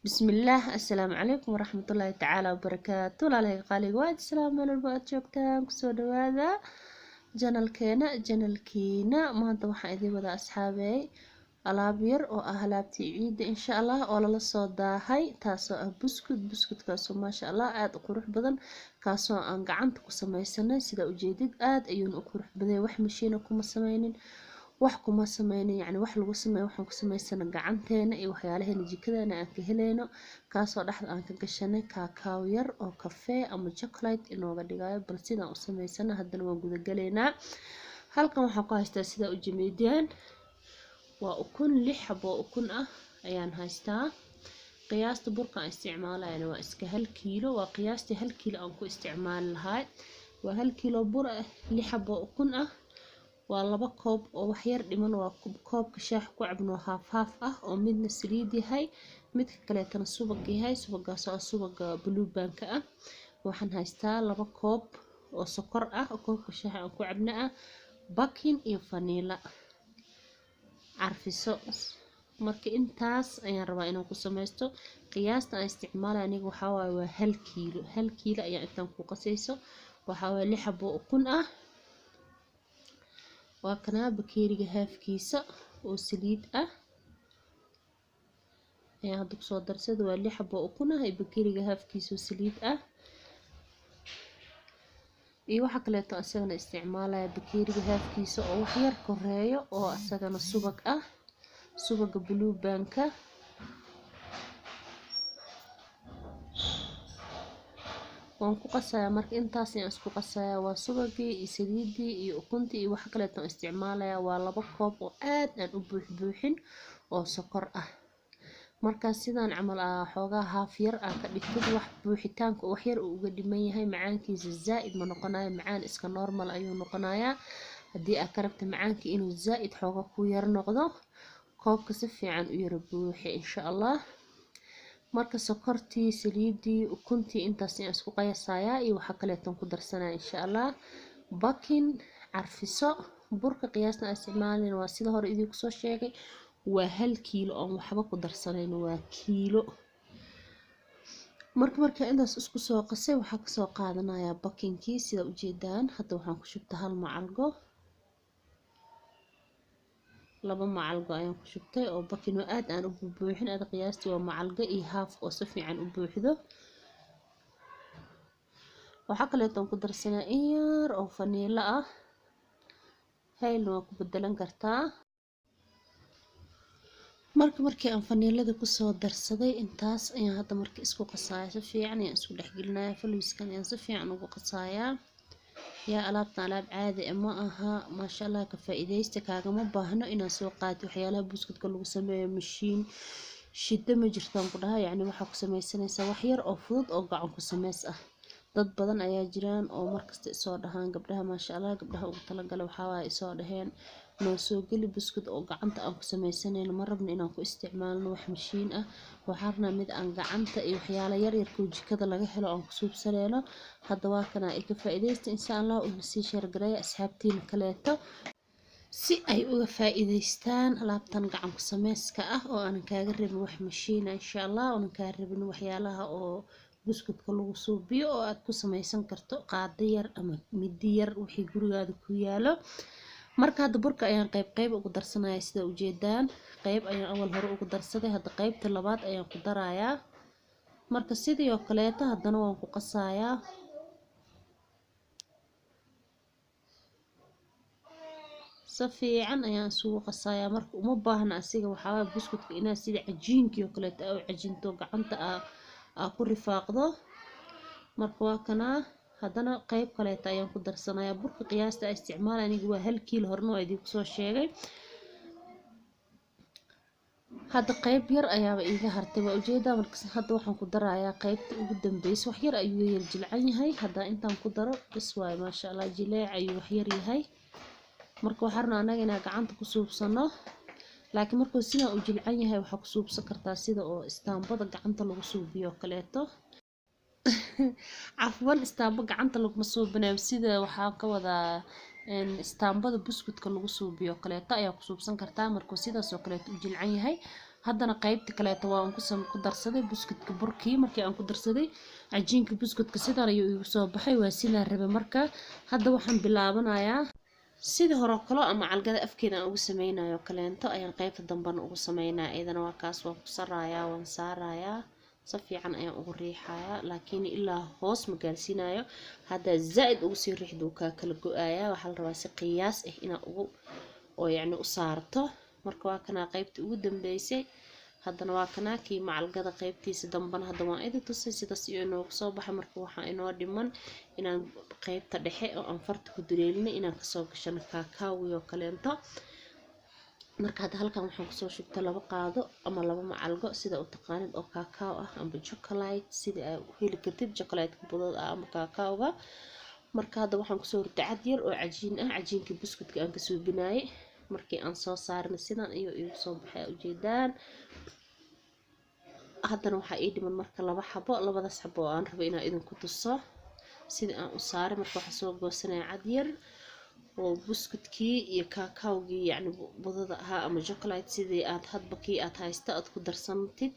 بسم الله السلام عليكم ورحمة الله تعالى وبركاته. لا قالي وايد السلام على البعض joogtaan kusoo dhawaada janalkeena maanta waxaan idin wada asxaabay alaab yar oo ah alaabtii ciida insha Allah oo lala soo daahay taasoo ah buskudkaasoo maasha Allah aad u qurux badan kaasoo aan gacanta ku samaysanay sida ujeedid aad ayuuna u qurux badan wax mashiin kuma samaynin wax kuma samaynin yani wax lagu sameeyo waxaan ku samaysana gacanteena iyo waxyaalaheena jikadana aan ka helayno kaasoo dhaxda aan ka gashanay kakaaw yar oo kafee ama chocolate inooga dhigayo bal sidaan u samaysana haddana waan guda galeynaa. Halkan waxaan ku haystaa sida u jimiidiyaan waa ukun 6 xabo ukun ah ayaan haystaa. qiyaasta burka aan isticmaalayna waa iska 1 kiilo waa qiyaastii 1 kiilo aan ku isticmaali lahaa waa 1 kiilo bur ah 6 xabo ukun ah waa 2 koob oo wax yar dhiman waa koobka shaah ku cabno haaf ah oo midna saliid yahay midka kale tan subag yahay subagaas oo subaga blue band ka ah waxaan haystaa 2 koob oo sokor ah oo koobka shaah aan ku cabno ah baking iyo vanilla carfiso marka intaas ayaan rabaa inaan ku sameysto qiyaasta aan isticmaalay aniga waxa waaye waa 1 kiilo ayaan intaan ku qasayso waxa waaye 6 xabo ukun ah waa kana bakeeriga haafkiisa oo saliid ah ayaa hadda ku soo darsada waa 6 xabo ukun ah iyo bakeeriga haafkiisa oo saliid ah iyo waxa kale oo asagana isticmaalaya bakeeriga haafkiisa oo wax yar koreeyo oo asagana subag ah subaga blue band ka waan ku qasayaa marka intaas ayaan isku qasayaa waa subagii iyo saliidii iyo ukuntii iyo waxa kale oo isticmaalaya waa 2 koob oo aad aan u buuxin oo sokor ah marka sidaan camal xoogaa haaf yar aan ka dhigtid wax buuxitaanka wax yar uu uga dhiman yahay macaankiisa zaaid ma noqonayo macaan iska normal ayuu noqonayaa hadii aad ka rabto macaanka inuu zaaid xoogaa ku yar noqdo koobka si fiican u yar buuxi insha Allah marka sokortii saliidii ukuntii intaas ayaan isku qayasayaa iyo waxa kale oo ku darsanaa insha Allah baking carfiso burka qiyaasna isticmaalin waa sida hore idinku soo sheegay waa 1 kiilo oo waxba ku darsanayno waa kiilo marka intaas isku soo qasay waxa ka soo qaadanayaa bakingkii sida u jeedaan hadda waxaan ku shubtaa 1 macalqo 2 macalqo ayaan ku shubtay oo baking oo aad aan u buuxin aad qiyaastii waa macalqo iyo haaf oo si fiican u buuxdo waxa kale oo ku darsanaa in yar oo vanilla ah hayl waa ku bedelan kartaa markii aan vanillada ku soo darsaday intaas ayaan hadda markii isku qasaaya si fiican ayaan isku dhaxgelinayaa falwiskan ayaan si fiican ugu qasaaya yaa alaabtan alaab caadi ma aha maasha Allah ka faa'iideysta kaagama baahno inaad soo qaadato waxyaalaha buskudka lagu sameeyo mashiin shida ma jirtaan ku dhahay yani waxa ku samaysanaysaa wax yar oo fudud oo gacan ku sameys ah dad badan ayaa jiraan oo markasta soo dhahaan gabdhaha maasha Allah gabdhaha ugu tala galay waxa way soo dhaheen noo soo gali buskud oo gacanta aan ku samaysanayno ma rabno inaan ku isticmaalno wax mashiin ah waxaarna mid aan gacanta iyo waxyaalo yar yar ku jikada laga helo aan ku suubsanayno hadda waa kana ay ka faa'iideysta insha Allah oo sii share gareey asxaabtiin kaleeto si ay uga faa'iideystaan alaabtan gacan ku sameyska ah oo aan kaaga rabin wax mashiin insha Allah oo aan kaaga rabin waxyaalaha oo buskudka lagu suubiyo oo aad ku samaysan karto qaado yar ama midi yar wixii gurigaada ku yaalo marka hadda burka ayaan qayb ugu darsanayaa sida u jeedaan qayb ayaan awal hore ugu darsaday hadda qaybta labaad ayaan ku darayaa marka sidii oo kaleeto haddana waan ku qasayaa si fiican ayaan isugu qasayaa marka uma baahna asiga waxaa buskudka inaad sida cajiinkii oo kaleeto oo cajinto gacanta ku rifaaqdo marka waa kana haddana qayb kaleeto ayaan ku darsanayaa burka qiyaasta ay isticmaalay aniga waa 1 kiilo horna waa idinku soo sheegay hadda qayb yar ayaa iiga hartay waa ujeedaa marka hadda waxaan ku darayaa qaybta ugu dambeysay wax yar ayuu yar jilcan yahay hadda intaan ku daro bas waay maasha Allah jileec ayuu wax yar yahay marka waxaan anaga inaan gacanta ku suubsano laakiin markuu sida uu jilcan yahay waxa ku suubsan kartaa sida oo istaambada gacanta lagu suubiyo kaleeto عفوا istaamba gacanta lagu suubinayo sida waxa ka wada istaambada buskudka lagu suubiyo kaleeto ayaa ku suubsan kartaa markuu sidaas oo kaleeto u jilcan yahay haddana qaybta kaleeto waan ku darsaday buskudka burkii markii aan ku darsaday cajiinka buskudka sidan ayuu igu soo baxay waa sidaan rabay marka hadda waxaan bilaabanayaa sidii hore kale ama calgada afkeeda aan ugu sameynayo kaleento ayaan qaybta dambana ugu sameynaa iyadana waa kaas waan ku sarayaa waan saarayaa si fiican ayaan ugu riixayaa laakiin ilaa hoos ma gaarsiinayo hadda zaid ugu sii riixdo ka kala go'ayaa waxa la rabaa si qiyaas ah inaa ugu oo yacni u saarto marka waa kana qaybta ugu dambeysay haddana waa kana kii macalgada qaybtiisa dambana hadda waan idin tusay sidaas iyo inoo soo baxay marka waxaa inoo dhiman inaan qaybta dhexe oo aan farta ku duleelino inaan kasoo gashano kaakawi oo kaleento marka hadda halkan waxaan kusoo shubtay 2 qaado ama 2 macalgo sida u taqaanid oo kaakaw ah ama chocolate sida ay u heli kartid chocolate budad ah ama kaakawga marka hadda waxaan kusoo ritay cad yar oo cajiin ah cajiinka buskudka aan ka suubinayay markii aan soo saarnay sidan iyo igu soo baxay ujeedaan haddana waxaa ii dhiman marka 2 xabo labadaas xabo oo aan rabo inaan idinku tuso sida aan u saaray marka waxa soo goosanaya cad yar oo buskudkii iyo kaakawgii yacni budada ahaa ama chocolate sidii aad hadba kii aad haysta aad ku darsantid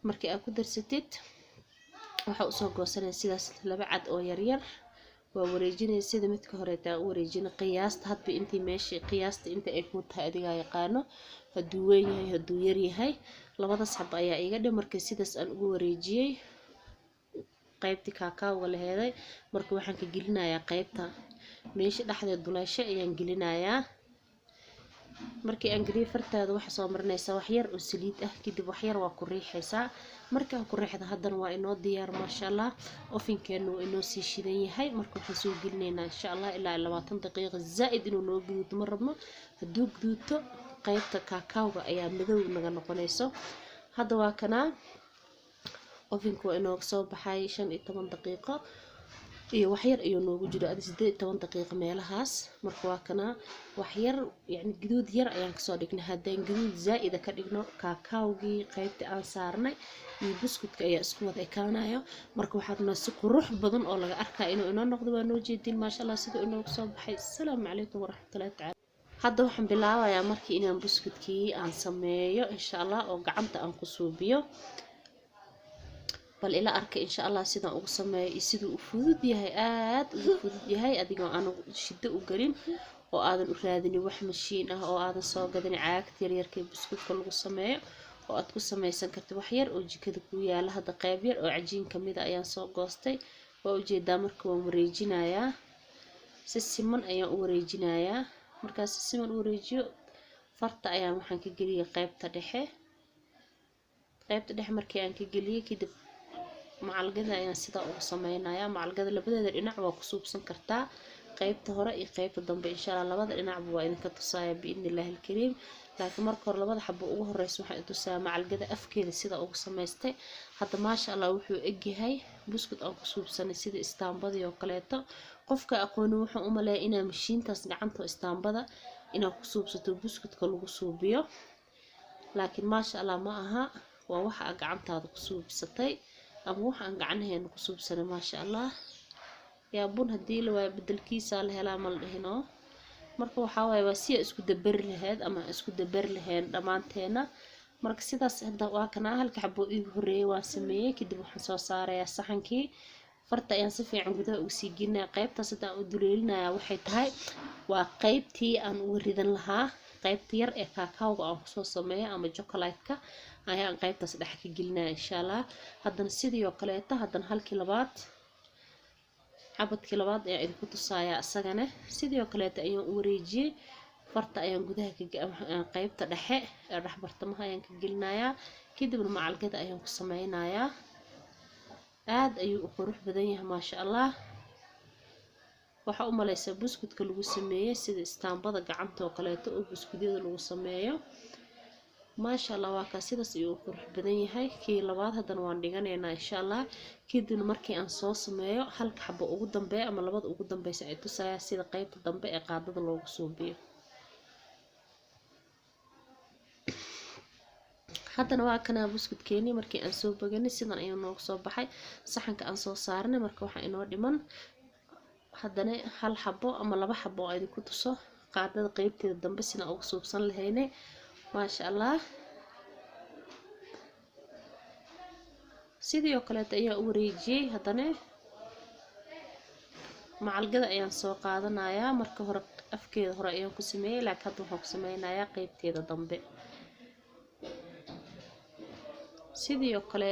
markii aad ku darsatid waxa u soo goosanaya sidaas 2 cad oo yar yar waa wareejinay sida midka hore taa u wareejinay qiyaasta hadba intii meeshii qiyaasta inta ay ku tahay adiga yaqaano haduu weyn yahay haduu yar yahay labadaas xab ayaa iga dhig markii sidaas aan ugu wareejiyay qaybtii kaakawga la heeday marka waxaan ka gelinayaa qaybta meesha dhexdeed duleesho ayaan gelinayaa markii aan galiyo fartaada waxa soo marinaysa wax yar oo saliid ah kadib wax yar waa ku riixaysaa marka ku riixda haddana waa inoo diyaar maasha Allah ofinkeenu waa inoo sii shidan yahay marka waxaan soo gelinaynaa insha Allah ilaa 20 daqiiqo zaid inuu noo guduuto ma rabno haduu guduuto qaybta kaakawga ayaa madow naga noqonayso hadda waa kana ofinku waa inoo soo baxay 15 daqiiqo iyo wax yar ayuu noogu jiro 18 daqiiqo meelahaas marka waa kana wax yar yani guduud yar ayaan ka soo dhignay haddaan guduud zaid ka dhigno kaakawgii qaybta aan saarnay iyo buskudka ayaa isku wada ekaanayo marka waxaadna si qurux badan oo laga arkaa inuu inoo noqdo waa noo jeedin maasha Allah sida inoo soo baxay assalaamu calaykum waraxmatullaahi tacaala hadda waxaan bilaabayaa markii inaan buskudkii aan sameeyo insha Allah oo gacanta aan ku suubiyo bal ila arkay insha Allah sidaan ugu sameeyo sidoo u fudud yahay aad u fudud yahay adigoo aan shiddo u galin oo aadan u raadin wax mashiin ah oo aadan soo gadan caagta yar yarkii buskudka lagu sameeyo oo aad ku sameysan kartid wax yar oo jikada ku yaala hadda qayb yar oo cajiin kamid ah ayaan soo goostay waa ujeedaa marka waan wareejinayaa si siman ayaan u wareejinayaa markaas si siman u wareejiyo farta ayaan waxaan ka geliyay qaybta dhexe markii aan ka geliyay kadib macalgada ayaan sida ugu sameynayaa macalgada labadeeda dhinac waa ku suubsan kartaa qaybta hore iyo qaybta dambe insha Allah labada dhinacba waa idinka tusaaya biidnillaahi kariim laakiin marka hore labada xabo ugu horeysa waxaan tusaa macalgada afkeeda sida ugu sameystay hadda maasha Allah wuxuu egyahay buskud aan ku suubsanay sida istaambadii oo kaleeto qofka aqoon wuxuu u maleeyaa inaa mashiintaas gacanta istaambada inaa ku suubsato buskudka lagu suubiyo laakiin maasha Allah ma aha waa waxa gacantaada ku suubsatay ama waxaan gacanaheena ku suubsanay maasha Allah yaa bun hadii la waa bedelkiisa la helaa mal dhihino marka waxa waaye waa si isku dabar lahayd ama isku dabar lahayn dhamaanteena marka sidaas hadda waa kana halka xabo igu horeeyay waa sameeyay kadib waxaan soo saarayaa saxankii farta ayaan si fiican gudaha ugu sii gelinaa qaybtaas hadda u duleelinayaa waxay tahay waa qaybtii aan ugu ridan lahaa qaybta yar ee kaakawga aan kusoo sameeyo ama chocolate-ka ayaan qaybtaas dhex ka gelinaa insha Allah haddana sidoo kaleeto haddana halkii labaad xabadkii labaad ayaa idinku tusaaya asagana sidoo kaleeto ayaan u wareejiyay farta ayaan gudaha ka qaybta dhexe ee dhex bartamaha ayaan ka gelinayaa kadibna macalgada ayaan ku sameynayaa aad ayuu u qurux badan yahay maasha Allah waxa u maleysaa buskudka lagu sameeyay sida istaambada gacanta oo kaleeto oo buskudyada lagu sameeyo maasha Allah waa ka sidaas ayuu u qurux badan yahay kii labaad haddana waan dhiganaynaa insha Allah kadib markii aan soo sameeyo halka xabo ugu dambeeya ama labada ugu dambeeysa ay tusaya sida qaybta dambe ee qaadada loogu suubiyo haddana waa kana buskudkeeni markii aan soo baganay sidan ayuu noogu soo baxay saxanka aan soo saarnay marka waxa inoo dhiman haddana hal xabo ama 2 xabo oo idinku tuso qaadada qaybteeda dambe sina ugu suubsan lahaynay maasha Allah sidii oo kale ayaa u wareejiyay haddana macalgada ayaan soo qaadanayaa marka hore afkeeda hore ayaan ku sameeyay laakiin hadda waxaan ku sameynayaa qaybteeda dambe sidii oo kale